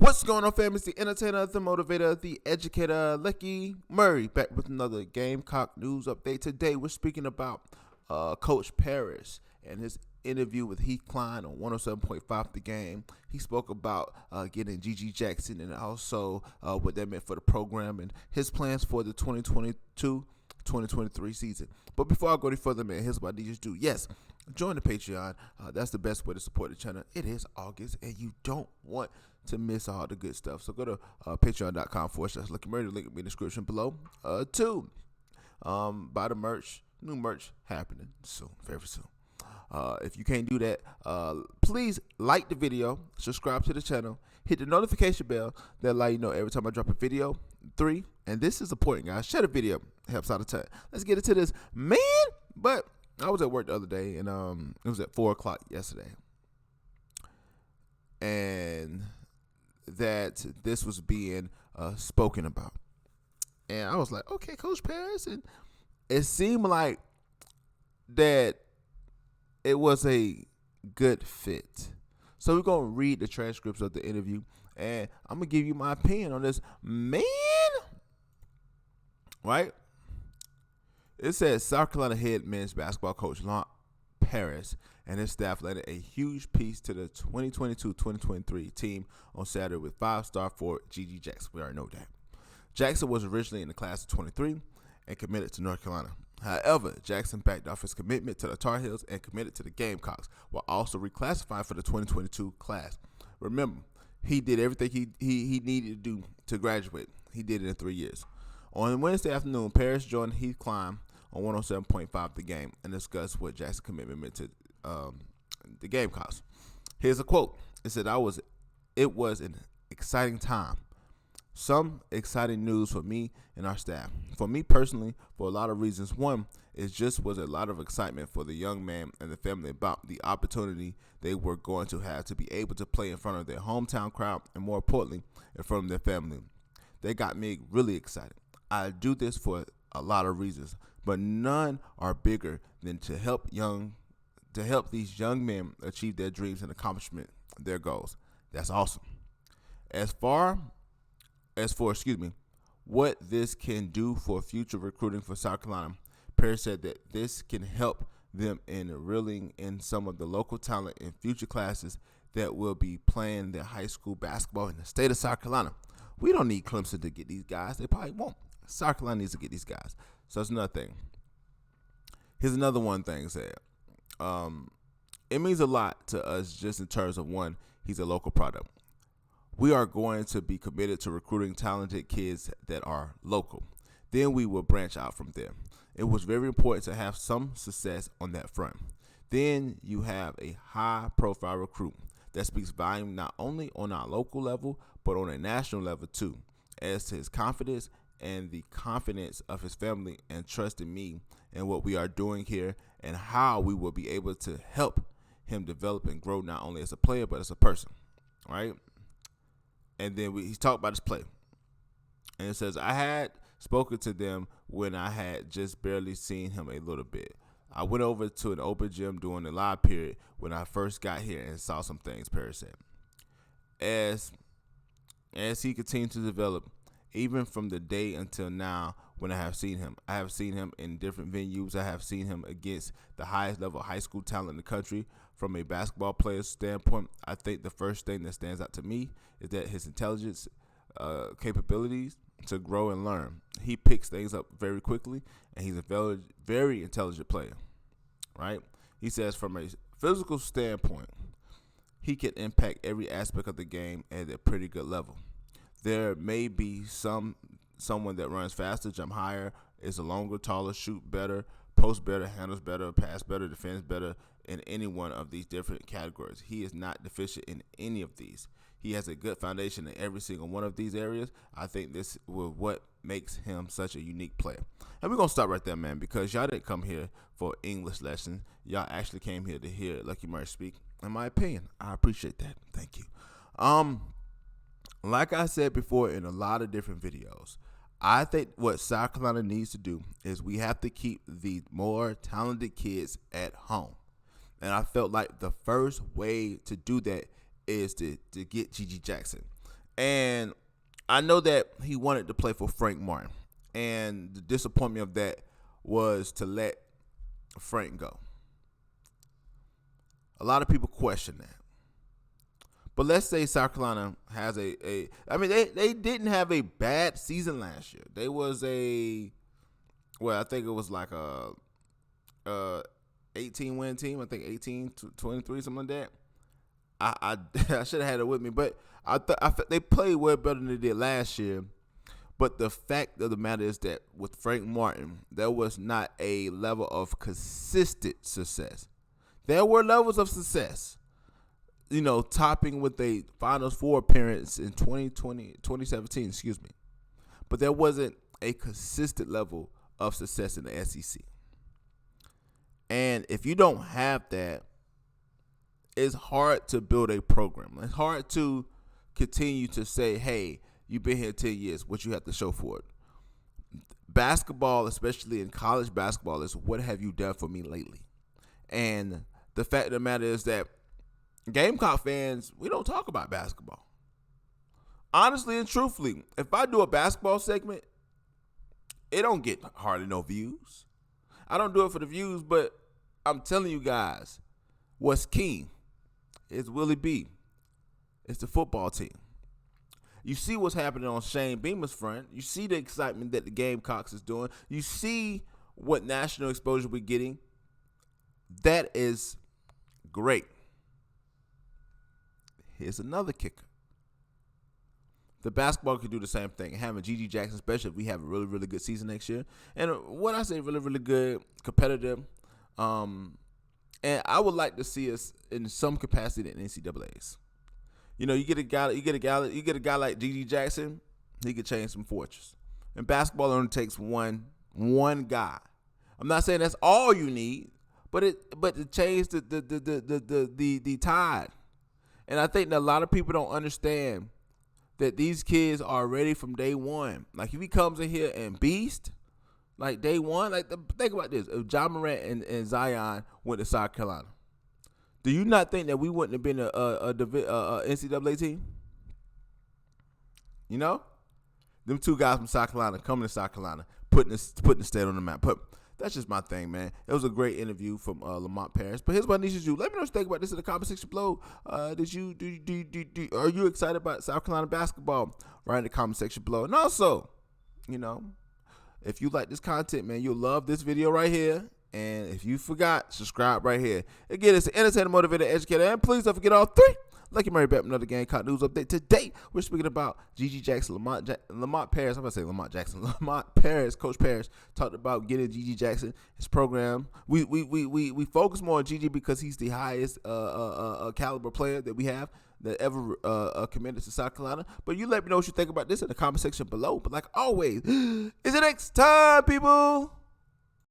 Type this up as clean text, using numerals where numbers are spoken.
What's going on, fam? It's the entertainer, the motivator, the educator, Lucky Murray, back with another Gamecock news update. Today, we're speaking about Coach Paris and his interview with Heath Cline on 107.5 The Game. He spoke about getting Gigi Jackson and also what that meant for the program and his plans for the 2022-2023 season. But before I go any further, man, here's what I need you to do. Yes, join the Patreon. That's the best way to support the channel. It is August, and you don't want to miss all the good stuff. So go to patreon.com/Lucky Murray. Link in the description below. Buy the merch. New merch happening soon, very soon. If you can't do that, please like the video, subscribe to the channel, hit the notification bell that allow you know every time I drop a video. 3, and this is important, guys, share the video. It helps out a ton. Let's get into this, man. But I was at work the other day, and it was at 4 o'clock yesterday, and that this was being spoken about, and I was like, okay, Coach Paris, and it seemed like that it was a good fit. So we're gonna read the transcripts of the interview, and I'm gonna give you my opinion on this, man. Right? It says South Carolina head men's basketball coach Lamont Paris and his staff led a huge piece to the 2022-2023 team on Saturday with 5-star forward Gigi Jackson. We already know that. Jackson was originally in the class of 23 and committed to North Carolina. However, Jackson backed off his commitment to the Tar Heels and committed to the Gamecocks, while also reclassifying for the 2022 class. Remember, he did everything he needed to do to graduate. He did it in 3 years. On Wednesday afternoon, Paris joined Heath Cline on 107.5 The Game and discussed what Jackson's commitment meant to the Gamecocks. Here's a quote. It said, it was an exciting time. Some exciting news for me and our staff. For me personally, for a lot of reasons. One, it just was a lot of excitement for the young man and the family about the opportunity they were going to have to be able to play in front of their hometown crowd and, more importantly, in front of their family. They got me really excited. I do this for a lot of reasons, but none are bigger than to help these young men achieve their dreams and accomplishment their goals. That's awesome. As for what this can do for future recruiting for South Carolina, Paris said that this can help them in reeling in some of the local talent in future classes that will be playing their high school basketball in the state of South Carolina. We don't need Clemson to get these guys. They probably won't. South Carolina needs to get these guys. So that's another thing. Here's another one thing said. It means a lot to us just in terms of, one, he's a local product. We are going to be committed to recruiting talented kids that are local. Then we will branch out from there. It was very important to have some success on that front. Then you have a high-profile recruit that speaks volume not only on our local level, but on a national level too, as to his confidence and the confidence of his family and trust in me and what we are doing here and how we will be able to help him develop and grow not only as a player, but as a person, right? And then he's talked about his play. And it says, I had spoken to them when I had just barely seen him a little bit. I went over to an open gym during the live period when I first got here and saw some things, Paris said. As he continued to develop, even from the day until now when I have seen him in different venues. I have seen him against the highest level high school talent in the country. From a basketball player's standpoint, I think the first thing that stands out to me is that his intelligence, capabilities to grow and learn. He picks things up very quickly, and he's a very, very intelligent player, right? He says from a physical standpoint, he can impact every aspect of the game at a pretty good level. There may be someone that runs faster, jump higher, is a longer, taller, shoot better, post better, handles better, pass better, defends better in any one of these different categories. He is not deficient in any of these. He has a good foundation in every single one of these areas. I think this is what makes him such a unique player. And we're going to stop right there, man, because y'all didn't come here for English lessons. Y'all actually came here to hear Lucky Murray speak. In my opinion, I appreciate that. Thank you. Like I said before in a lot of different videos, I think what South Carolina needs to do is we have to keep the more talented kids at home. And I felt like the first way to do that is to get Gigi Jackson. And I know that he wanted to play for Frank Martin. And the disappointment of that was to let Frank go. A lot of people question that. But let's say South Carolina has they didn't have a bad season last year. They was I think it was like a 18-win team. I think 18 to 23, something like that. I should have had it with me, but they played way better than they did last year. But the fact of the matter is that with Frank Martin, there was not a level of consistent success. There were levels of success, topping with a Finals 4 appearance in 2017, But there wasn't a consistent level of success in the SEC. And if you don't have that, it's hard to build a program. It's hard to continue to say, hey, you've been here 10 years, what you have to show for it. Basketball, especially in college basketball, is what have you done for me lately? And the fact of the matter is that Gamecock fans, we don't talk about basketball. Honestly and truthfully, if I do a basketball segment, it don't get hardly no views. I don't do it for the views, but I'm telling you guys, what's key is Willie B. It's the football team. You see what's happening on Shane Beamer's front. You see the excitement that the Gamecocks is doing. You see what national exposure we're getting. That is great. Here's another kicker. The basketball can do the same thing. Having G.G. Jackson, especially if we have a really, really good season next year. And when I say really, really good, competitive, and I would like to see us in some capacity in NCAAs. You get a guy like G.G. Jackson, he could change some fortunes. And basketball only takes one guy. I'm not saying that's all you need, but to change the tide. And I think that a lot of people don't understand that these kids are ready from day one. Like, if he comes in here and beast, like day one, think about this. If John Morant and Zion went to South Carolina, do you not think that we wouldn't have been a NCAA team? Them two guys from South Carolina coming to South Carolina, putting the state on the map. But that's just my thing, man. It was a great interview from Lamont Paris. But here's what I need you to do. Let me know what you think about this in the comment section below. Are you excited about South Carolina basketball? Write in the comment section below. And also, if you like this content, man, you'll love this video right here. And if you forgot, subscribe right here. Again, it's the entertainer, motivator, educator, and please don't forget all three. Lucky Murray back with another Gamecock news update. Today, we're speaking about G.G. Jackson, Lamont Paris. I'm going to say Lamont Jackson. Lamont Paris, Coach Paris, talked about getting G.G. Jackson, his program. We focus more on G.G. because he's the highest caliber player that we have that ever committed to South Carolina. But you let me know what you think about this in the comment section below. But like always, is it next time, people?